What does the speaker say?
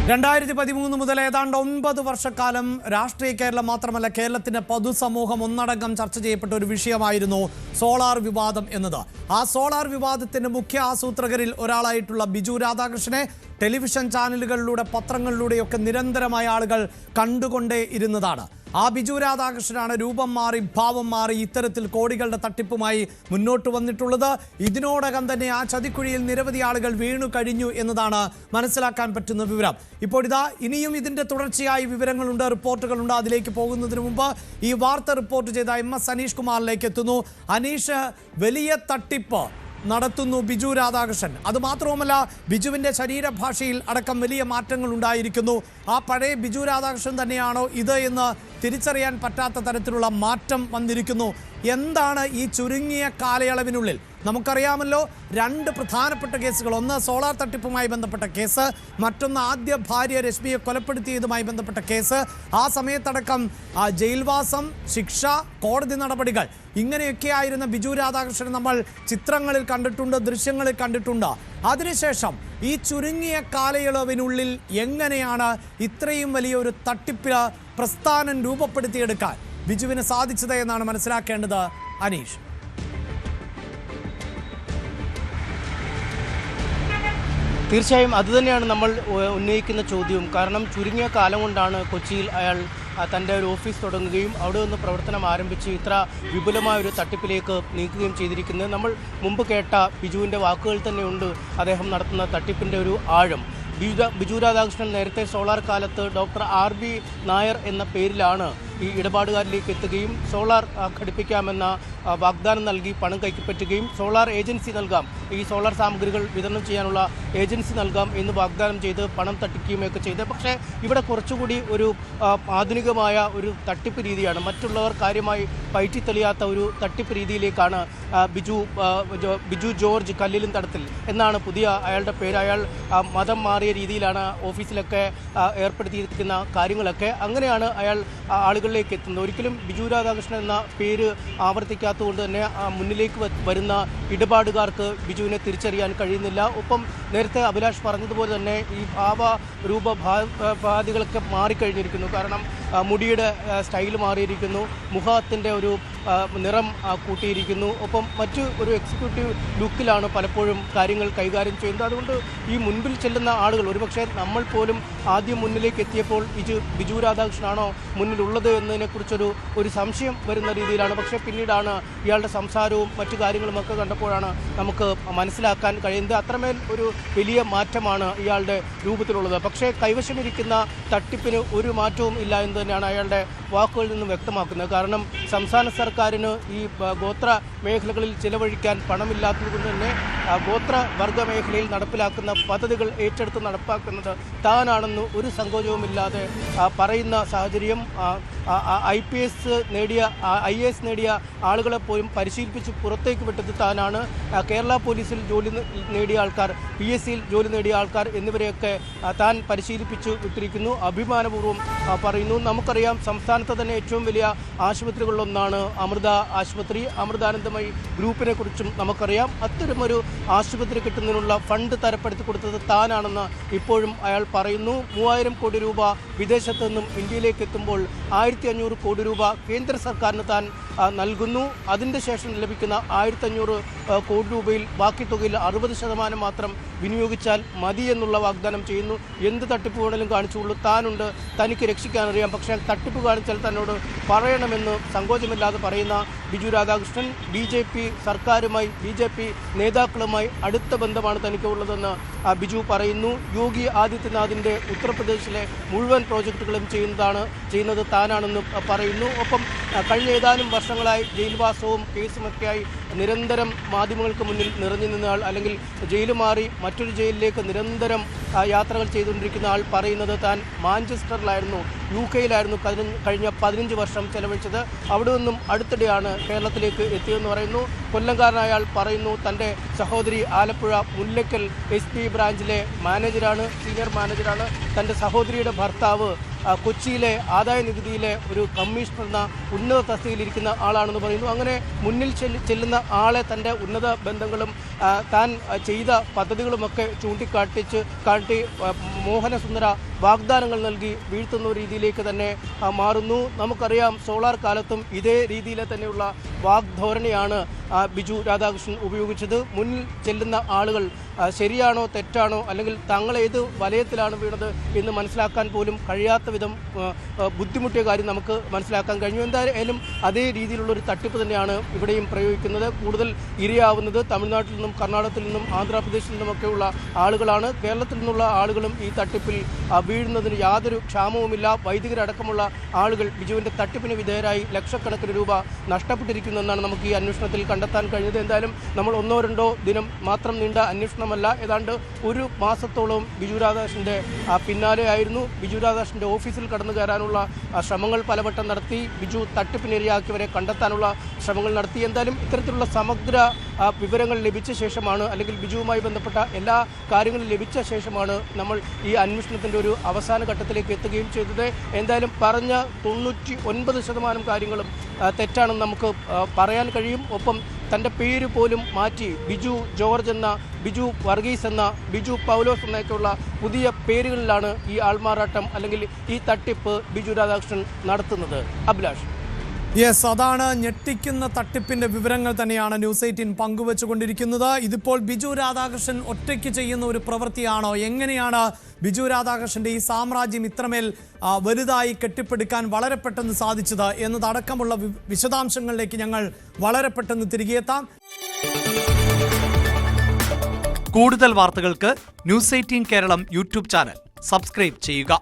2013 മുതൽ ഏതാണ്ട് 9 വർഷക്കാലം രാഷ്ട്രീയ കേരളം മാത്രമല്ല കേരളത്തിന്റെ പൊതുസമൂഹം ഒന്നടങ്കം ചർച്ച ചെയ്യപ്പെട്ട ഒരു വിഷയമായിരുന്നു സോളാർ വിവാദം എന്നത്. ആ സോളാർ വിവാദത്തിന്റെ മുഖ്യ ആസൂത്രകരിൽ ഒരാളായിട്ടുള്ള ബിജു രാധാകൃഷ്ണനെ ടെലിവിഷൻ ചാനലുകളിലൂടെ പത്രങ്ങളിലൂടെയൊക്കെ നിരന്തരമായ ആളുകൾ കണ്ടുകൊണ്ടേ ഇരുന്നതാണ്. ആ ബിജു രാധാകൃഷ്ണനാണ് രൂപം മാറി ഭാവം മാറി ഇത്തരത്തിൽ കോടികളുടെ തട്ടിപ്പുമായി മുന്നോട്ട് വന്നിട്ടുള്ളത്. ഇതിനോടകം തന്നെ ആ ചതിക്കുഴിയിൽ നിരവധി ആളുകൾ വീണു കഴിഞ്ഞു എന്നതാണ് മനസ്സിലാക്കാൻ പറ്റുന്ന വിവരം. ഇപ്പോൾ ഇനിയും ഇതിന്റെ തുടർച്ചയായി വിവരങ്ങളുണ്ട്, റിപ്പോർട്ടുകളുണ്ട്. അതിലേക്ക് പോകുന്നതിന് മുമ്പ് ഈ വാർത്ത റിപ്പോർട്ട് ചെയ്ത MS അനീഷ് കുമാറിലേക്ക് എത്തുന്നു. അനീഷ്, വലിയ തട്ടിപ്പ് നടത്തുന്നു ബിജു രാധാകൃഷ്ണൻ. അതുമാത്രവുമല്ല, ബിജുവിൻ്റെ ശരീരഭാഷയിൽ അടക്കം വലിയ മാറ്റങ്ങൾ ഉണ്ടായിരിക്കുന്നു. ആ പഴയ ബിജു രാധാകൃഷ്ണൻ തന്നെയാണോ ഇത് എന്ന് തിരിച്ചറിയാൻ പറ്റാത്ത തരത്തിലുള്ള മാറ്റം വന്നിരിക്കുന്നു. എന്താണ് ഈ ചുരുങ്ങിയ കാലയളവിനുള്ളിൽ? നമുക്കറിയാമല്ലോ, 2 പ്രധാനപ്പെട്ട കേസുകൾ. ഒന്ന് സോളാർ തട്ടിപ്പുമായി ബന്ധപ്പെട്ട കേസ്, മറ്റൊന്ന് ആദ്യ ഭാര്യ രശ്മിയെ കൊലപ്പെടുത്തിയതുമായി ബന്ധപ്പെട്ട കേസ്. ആ സമയത്തടക്കം ജയിൽവാസം, ശിക്ഷ, കോടതി നടപടികൾ, ഇങ്ങനെയൊക്കെയായിരുന്ന ബിജു രാധാകൃഷ്ണൻ നമ്മൾ ചിത്രങ്ങളിൽ കണ്ടിട്ടുണ്ട്, ദൃശ്യങ്ങളിൽ കണ്ടിട്ടുണ്ട്. അതിനുശേഷം ഈ ചുരുങ്ങിയ കാലയളവിനുള്ളിൽ എങ്ങനെയാണ് ഇത്രയും വലിയൊരു തട്ടിപ്പ് പ്രസ്ഥാനം രൂപപ്പെടുത്തിയെടുക്കാൻ ബിജുവിന് സാധിച്ചത് എന്നാണ് മനസ്സിലാക്കേണ്ടത്. അനീഷ്, തീർച്ചയായും അതുതന്നെയാണ് നമ്മൾ ഉന്നയിക്കുന്ന ചോദ്യവും. കാരണം ചുരുങ്ങിയ കാലം കൊണ്ടാണ് കൊച്ചിയിൽ അയാൾ തൻ്റെ ഒരു ഓഫീസ് തുടങ്ങുകയും അവിടെ നിന്ന് പ്രവർത്തനം ആരംഭിച്ച് ഇത്ര വിപുലമായൊരു തട്ടിപ്പിലേക്ക് നീക്കുകയും ചെയ്തിരിക്കുന്നത്. നമ്മൾ മുമ്പ് കേട്ട ബിജുവിൻ്റെ വാക്കുകൾ തന്നെയുണ്ട് അദ്ദേഹം നടത്തുന്ന തട്ടിപ്പിൻ്റെ ഒരു ആഴം. ബിജു രാധാകൃഷ്ണൻ നേരത്തെ സോളാർ കാലത്ത് ഡോക്ടർ RB നായർ എന്ന പേരിലാണ് ഈ ഇടപാടുകാരിലേക്ക് എത്തുകയും സോളാർ ഘടിപ്പിക്കാമെന്ന വാഗ്ദാനം നൽകി പണം കൈപ്പറ്റുകയും സോളാർ ഏജൻസി നൽകാം, ഈ സോളാർ സാമഗ്രികൾ വിതരണം ചെയ്യാനുള്ള ഏജൻസി നൽകാം എന്ന് വാഗ്ദാനം ചെയ്ത് പണം തട്ടിക്കുകയൊക്കെ ചെയ്ത്. പക്ഷേ ഇവിടെ കുറച്ചുകൂടി ഒരു ആധുനികമായ ഒരു തട്ടിപ്പ് രീതിയാണ്, മറ്റുള്ളവർ കാര്യമായി പയറ്റിത്തെളിയാത്ത ഒരു തട്ടിപ്പ് രീതിയിലേക്കാണ് ബിജു ജോർജ് കല്ലിലും തടത്തിൽ എന്നാണ് പുതിയ അയാളുടെ പേര്. അയാൾ മതം മാറിയ രീതിയിലാണ് ഓഫീസിലൊക്കെ ഏർപ്പെടുത്തിയിരിക്കുന്ന കാര്യങ്ങളൊക്കെ. അങ്ങനെയാണ് അയാൾ ആളുകളിലേക്ക് എത്തുന്നത്. ഒരിക്കലും ബിജു രാധാകൃഷ്ണൻ എന്ന പേര് ആവർത്തിക്കാത്തതുകൊണ്ട് തന്നെ മുന്നിലേക്ക് വരുന്ന ഇടപാടുകാർക്ക് ബിജുവിനെ തിരിച്ചറിയാൻ കഴിയുന്നില്ല. ഒപ്പം നേരത്തെ അഭിലാഷ് പറഞ്ഞതുപോലെ തന്നെ ഈ ഭാവരൂപഭാതികളൊക്കെ മാറിക്കഴിഞ്ഞിരിക്കുന്നു. കാരണം മുടിയുടെ സ്റ്റൈൽ മാറിയിരിക്കുന്നു, മുഖത്തിൻ്റെ ഒരു നിറം കൂട്ടിയിരിക്കുന്നു. ഒപ്പം മറ്റു ഒരു എക്സിക്യൂട്ടീവ് ലുക്കിലാണ് പലപ്പോഴും കാര്യങ്ങൾ കൈകാര്യം ചെയ്യുന്നത്. അതുകൊണ്ട് ഈ മുൻപിൽ ചെല്ലുന്ന ആളുകൾ, ഒരുപക്ഷെ നമ്മൾ പോലും ആദ്യം മുന്നിലേക്ക് എത്തിയപ്പോൾ ബിജു രാധാകൃഷ്ണനാണോ മുന്നിലുള്ളത് എന്നതിനെക്കുറിച്ചൊരു സംശയം വരുന്ന രീതിയിലാണ്. പക്ഷേ പിന്നീടാണ് ഇയാളുടെ സംസാരവും മറ്റു കാര്യങ്ങളുമൊക്കെ കണ്ടപ്പോഴാണ് നമുക്ക് മനസ്സിലാക്കാൻ കഴിയുന്നത്. അത്രമേൽ ഒരു വലിയ മാറ്റമാണ് ഇയാളുടെ രൂപത്തിലുള്ളത്. പക്ഷേ കൈവശമിരിക്കുന്ന തട്ടിപ്പിന് ഒരു മാറ്റവും ഇല്ല എന്ന് തന്നെയാണ് അയാളുടെ വാക്കുകളിൽ നിന്നും വ്യക്തമാക്കുന്നത്. കാരണം സംസ്ഥാന സർക്കാരിന് ഈ ഗോത്ര മേഖലകളിൽ ചിലവഴിക്കാൻ പണമില്ലാത്തതുകൊണ്ട് തന്നെ ഗോത്രവർഗ മേഖലയിൽ നടപ്പിലാക്കുന്ന പദ്ധതികൾ ഏറ്റെടുത്ത് നടപ്പാക്കുന്നത് താനാണെന്ന് ഒരു സങ്കോചവുമില്ലാതെ പറയുന്ന സാഹചര്യം. IAS നേടിയ ആളുകളെ പോലും പരിശീലിപ്പിച്ച് പുറത്തേക്ക് വിട്ടത് താനാണ്. കേരള പോലീസിൽ ജോലി നേടിയ ആൾക്കാർ, PSCയിൽ ജോലി നേടിയ ആൾക്കാർ എന്നിവരെയൊക്കെ താൻ പരിശീലിപ്പിച്ചു വിട്ടിരിക്കുന്നു. അഭിമാനപൂർവ്വം പറയുന്നു. നമുക്കറിയാം, സംസ്ഥാനത്തെ തന്നെ ഏറ്റവും വലിയ ആശുപത്രികളിലൊന്നാണ് അമൃത ആശുപത്രി. അമൃതാനന്ദമയി ഗ്രൂപ്പിനെ കുറിച്ചും നമുക്കറിയാം. അത്തരമൊരു ആശുപത്രി കിട്ടുന്നതിനുള്ള ഫണ്ട് തരപ്പെടുത്തി കൊടുത്തത് താനാണെന്ന് ഇപ്പോഴും അയാൾ പറയുന്നു. 3000 കോടി രൂപ വിദേശത്തു നിന്നും ഇന്ത്യയിലേക്ക് എത്തുമ്പോൾ 1500 കോടി രൂപ കേന്ദ്ര സർക്കാരിന് താൻ നൽകുന്നു. അതിൻ്റെ ശേഷം ലഭിക്കുന്ന 1500 കോടി രൂപയിൽ ബാക്കി തുകയിൽ 60% മാത്രം വിനിയോഗിച്ചാൽ മതി എന്നുള്ള വാഗ്ദാനം ചെയ്യുന്നു. എന്ത് തട്ടിപ്പ് വേണമെങ്കിലും കാണിച്ചുള്ളൂ, താനുണ്ട്, തനിക്ക് രക്ഷിക്കാനറിയാം, പക്ഷേ തട്ടിപ്പ് കാണിച്ചാൽ തന്നോട് പറയണമെന്ന് സങ്കോചമില്ലാതെ പറയുന്ന ബിജു രാധാകൃഷ്ണൻ BJP സർക്കാരുമായി, BJP നേതാക്കളുമായി അടുത്ത ബന്ധമാണ് തനിക്ക് ഉള്ളതെന്ന് ബിജു പറയുന്നു. യോഗി ആദിത്യനാഥിൻ്റെ ഉത്തർപ്രദേശിലെ മുഴുവൻ പ്രോജക്റ്റുകളും ചെയ്യുന്നത് താനാണെന്ന് പറയുന്നു. ഒപ്പം കഴിഞ്ഞ ഏതാനും വർഷങ്ങളായി ജയിൽവാസവും കേസുമൊക്കെയായി നിരന്തരം മാധ്യമങ്ങൾക്ക് മുന്നിൽ നിറഞ്ഞു നിന്ന ആൾ, അല്ലെങ്കിൽ ജയിൽ മാറി മറ്റൊരു ജയിലിലേക്ക് നിരന്തരം യാത്രകൾ ചെയ്തുകൊണ്ടിരിക്കുന്ന ആൾ പറയുന്നത് താൻ മാഞ്ചസ്റ്ററിലായിരുന്നു, UK-യിലായിരുന്നു കഴിഞ്ഞ 15 വർഷം ചെലവഴിച്ചത്. അവിടെ നിന്നും അടുത്തിടെയാണ് കേരളത്തിലേക്ക് എത്തിയതെന്ന് പറയുന്നു. കൊല്ലംകാരനായ ആൾ പറയുന്നു തൻ്റെ സഹോദരി ആലപ്പുഴ മുല്ലക്കൽ SP ബ്രാഞ്ചിലെ സീനിയർ മാനേജറാണ്. തൻ്റെ സഹോദരിയുടെ ഭർത്താവ് കൊച്ചിയിലെ ആദായ നികുതിയിലെ ഒരു കമ്മീഷണർ എന്ന ഉന്നത തസ്തികയിലിരിക്കുന്ന ആളാണെന്ന് പറയുന്നു. അങ്ങനെ മുന്നിൽ ചെല്ലുന്ന ആളെ തൻ്റെ ഉന്നത ബന്ധങ്ങളും താൻ ചെയ്ത പദ്ധതികളുമൊക്കെ ചൂണ്ടിക്കാട്ടി മോഹനസുന്ദര വാഗ്ദാനങ്ങൾ നൽകി വീഴ്ത്തുന്ന രീതിയിലേക്ക് തന്നെ മാറുന്നു. നമുക്കറിയാം സോളാർ കാലത്തും ഇതേ രീതിയിൽ തന്നെയുള്ള വാഗ്ധോരണിയാണ് ബിജു രാധാകൃഷ്ണൻ ഉപയോഗിച്ചത്. മുന്നിൽ ചെല്ലുന്ന ആളുകൾ ശരിയാണോ തെറ്റാണോ അല്ലെങ്കിൽ തങ്ങളേത് വലയത്തിലാണ് വീണത് എന്ന് മനസ്സിലാക്കാൻ പോലും കഴിയാത്ത വിധം ബുദ്ധിമുട്ടിയ കാര്യം നമുക്ക് മനസ്സിലാക്കാൻ കഴിഞ്ഞു. എന്തായാലും അതേ രീതിയിലുള്ളൊരു തട്ടിപ്പ് തന്നെയാണ് ഇവിടെയും പ്രയോഗിക്കുന്നത്. കൂടുതൽ ഇരയാവുന്നത് തമിഴ്നാട്ടിൽ നിന്നും കർണാടകത്തിൽ നിന്നും ആന്ധ്രാപ്രദേശിൽ നിന്നുമൊക്കെയുള്ള ആളുകളാണ്. കേരളത്തിൽ നിന്നുള്ള ആളുകളും ഈ തട്ടിപ്പിൽ വീഴുന്നതിന് യാതൊരു ക്ഷാമവുമില്ല. വൈദികരടക്കമുള്ള ആളുകൾ ബിജുവിൻ്റെ തട്ടിപ്പിന് വിധേയരായി ലക്ഷക്കണക്കിന് രൂപ നഷ്ടപ്പെട്ടിരിക്കുന്നെന്നാണ് നമുക്ക് ഈ അന്വേഷണത്തിൽ കണ്ടെത്താൻ കഴിഞ്ഞത്. എന്തായാലും നമ്മൾ 1-2 ദിനം മാത്രം നീണ്ട അന്വേഷണമല്ല, ഏതാണ്ട് ഒരു മാസത്തോളം ബിജു രാധാകൃഷ്ണൻ്റെ പിന്നാലെയായിരുന്നു. ബിജു രാധാകൃഷ്ണൻ്റെ ഓഫീസിൽ കടന്നു കയറാനുള്ള ശ്രമങ്ങൾ പലവട്ടം നടത്തി. ബിജു തട്ടിപ്പിനിരയാക്കിയവരെ കണ്ടെത്താനുള്ള ശ്രമങ്ങൾ നടത്തി. എന്തായാലും ഇത്തരത്തിലുള്ള സമഗ്ര വിവരങ്ങൾ ലഭിച്ച ശേഷമാണ്, അല്ലെങ്കിൽ ബിജുവുമായി ബന്ധപ്പെട്ട എല്ലാ കാര്യങ്ങളും ലഭിച്ച ശേഷമാണ് നമ്മൾ ഈ അന്വേഷണത്തിൻ്റെ ഒരു അവസാന ഘട്ടത്തിലേക്ക് എത്തുകയും ചെയ്തത്. എന്തായാലും പറഞ്ഞ 99% കാര്യങ്ങളും തെറ്റാണെന്ന് നമുക്ക് പറയാൻ കഴിയും. ഒപ്പം തൻ്റെ പേര് പോലും മാറ്റി ബിജു ജോർജ് എന്ന, ബിജു വർഗീസ് എന്ന, ബിജു പൗലോസ് എന്നൊക്കെയുള്ള പുതിയ പേരുകളിലാണ് ഈ ആൾമാറാട്ടം അല്ലെങ്കിൽ ഈ തട്ടിപ്പ് ബിജു രാധാകൃഷ്ണൻ നടത്തുന്നത്. അഭിലാഷ്. യെസ്, അതാണ് ഞെട്ടിക്കുന്ന തട്ടിപ്പിന്റെ വിവരങ്ങൾ തന്നെയാണ് ന്യൂസ് 18 പങ്കുവെച്ചുകൊണ്ടിരിക്കുന്നത്. ഇതിപ്പോൾ ബിജു രാധാകൃഷ്ണൻ ഒറ്റയ്ക്ക് ചെയ്യുന്ന ഒരു പ്രവൃത്തിയാണോ? എങ്ങനെയാണ് ബിജു രാധാകൃഷ്ണന്റെ ഈ സാമ്രാജ്യം ഇത്രമേൽ വലുതായി കെട്ടിപ്പടുക്കാൻ വളരെ പെട്ടെന്ന് സാധിച്ചത് എന്നതടക്കമുള്ള വിശദാംശങ്ങളിലേക്ക് ഞങ്ങൾ വളരെ പെട്ടെന്ന് തിരികെ എത്താം. കൂടുതൽ വാർത്തകൾക്ക് news 18 Keralam YouTube channel subscribe ചെയ്യുക.